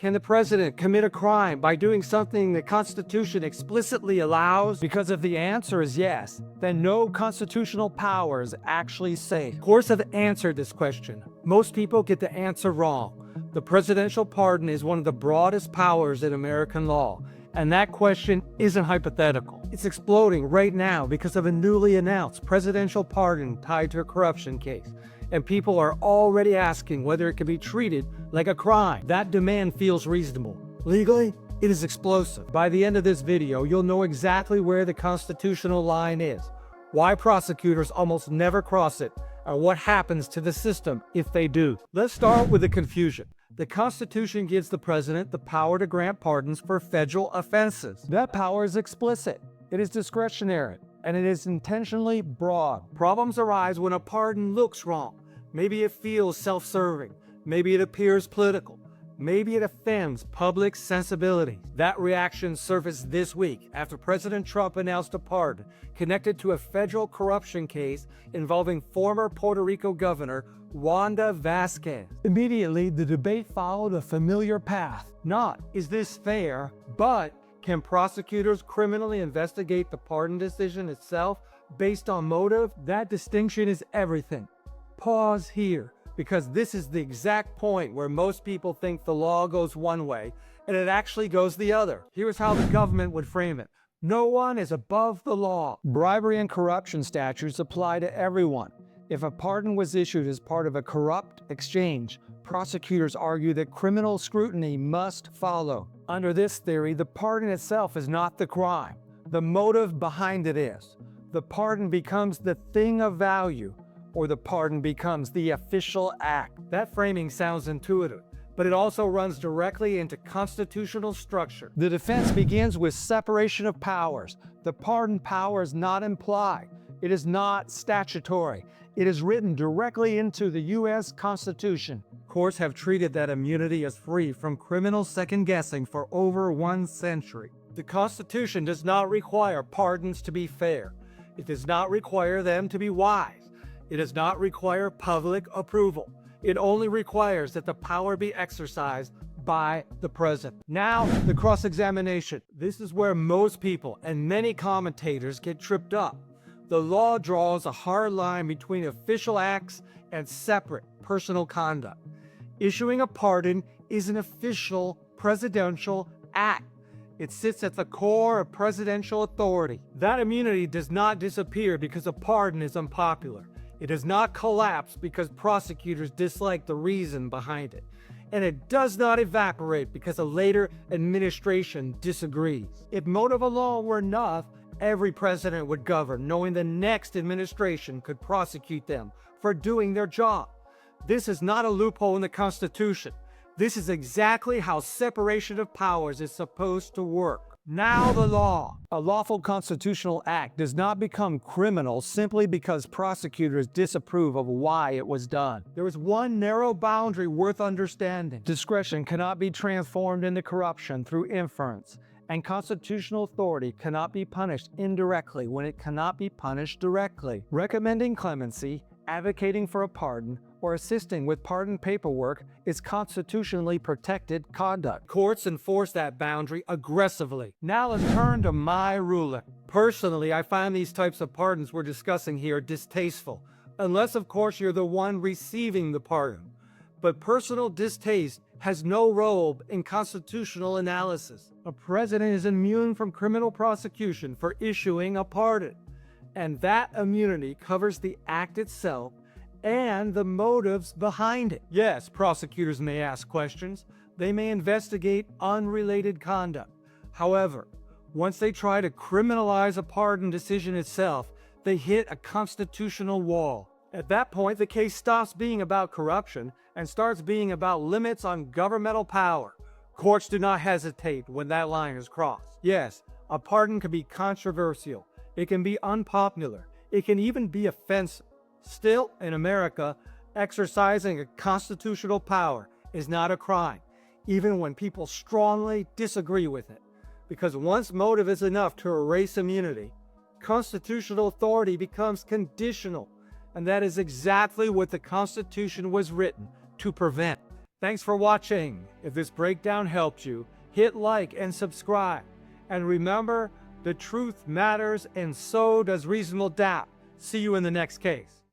Can the president commit a crime by doing something the Constitution explicitly allows? Because if the answer is yes, then no constitutional power is actually safe. Courts have answered this question. Most people get the answer wrong. The presidential pardon is one of the broadest powers in American law, and that question isn't hypothetical. It's exploding right now because of a newly announced presidential pardon tied to a corruption case. And people are already asking whether it can be treated like a crime. That demand feels reasonable. Legally, it is explosive. By the end of this video, you'll know exactly where the constitutional line is, why prosecutors almost never cross it, and what happens to the system if they do. Let's start with the confusion. The Constitution gives the president the power to grant pardons for federal offenses. That power is explicit. It is discretionary, and it is intentionally broad. Problems arise when a pardon looks wrong. Maybe it feels self-serving. Maybe it appears political. Maybe it offends public sensibility. That reaction surfaced this week after President Trump announced a pardon connected to a federal corruption case involving former Puerto Rico Governor Wanda Vasquez. Immediately, the debate followed a familiar path. Not, is this fair, but can prosecutors criminally investigate the pardon decision itself based on motive? That distinction is everything. Pause here, because this is the exact point where most people think the law goes one way and it actually goes the other. Here's how the government would frame it. No one is above the law. Bribery and corruption statutes apply to everyone. If a pardon was issued as part of a corrupt exchange, prosecutors argue that criminal scrutiny must follow. Under this theory, the pardon itself is not the crime. The motive behind it is. The pardon becomes the thing of value, or the pardon becomes the official act. That framing sounds intuitive, but it also runs directly into constitutional structure. The defense begins with separation of powers. The pardon power is not implied. It is not statutory. It is written directly into the U.S. Constitution. Courts have treated that immunity as free from criminal second-guessing for over 1 century. The Constitution does not require pardons to be fair. It does not require them to be wise. It does not require public approval. It only requires that the power be exercised by the president. Now, the cross-examination. This is where most people and many commentators get tripped up. The law draws a hard line between official acts and separate personal conduct. Issuing a pardon is an official presidential act. It sits at the core of presidential authority. That immunity does not disappear because a pardon is unpopular. It does not collapse because prosecutors dislike the reason behind it. And it does not evaporate because a later administration disagrees. If motive alone were enough, every president would govern, knowing the next administration could prosecute them for doing their job. This is not a loophole in the Constitution. This is exactly how separation of powers is supposed to work. Now the law. A lawful constitutional act does not become criminal simply because prosecutors disapprove of why it was done. There is one narrow boundary worth understanding. Discretion cannot be transformed into corruption through inference, and constitutional authority cannot be punished indirectly when it cannot be punished directly. Recommending clemency, advocating for a pardon, or assisting with pardon paperwork is constitutionally protected conduct. Courts enforce that boundary aggressively. Now let's turn to my ruling. Personally, I find these types of pardons we're discussing here distasteful, unless of course you're the one receiving the pardon. But personal distaste has no role in constitutional analysis. A president is immune from criminal prosecution for issuing a pardon, and that immunity covers the act itself and the motives behind it. Yes, prosecutors may ask questions. They may investigate unrelated conduct. However, once they try to criminalize a pardon decision itself, they hit a constitutional wall. At that point, the case stops being about corruption and starts being about limits on governmental power. Courts do not hesitate when that line is crossed. Yes, a pardon can be controversial. It can be unpopular. It can even be offensive. Still, in America, exercising a constitutional power is not a crime, even when people strongly disagree with it. Because once motive is enough to erase immunity, constitutional authority becomes conditional, and that is exactly what the Constitution was written to prevent. Thanks for watching. If this breakdown helped you, hit like and subscribe. And remember, the truth matters and so does reasonable doubt. See you in the next case.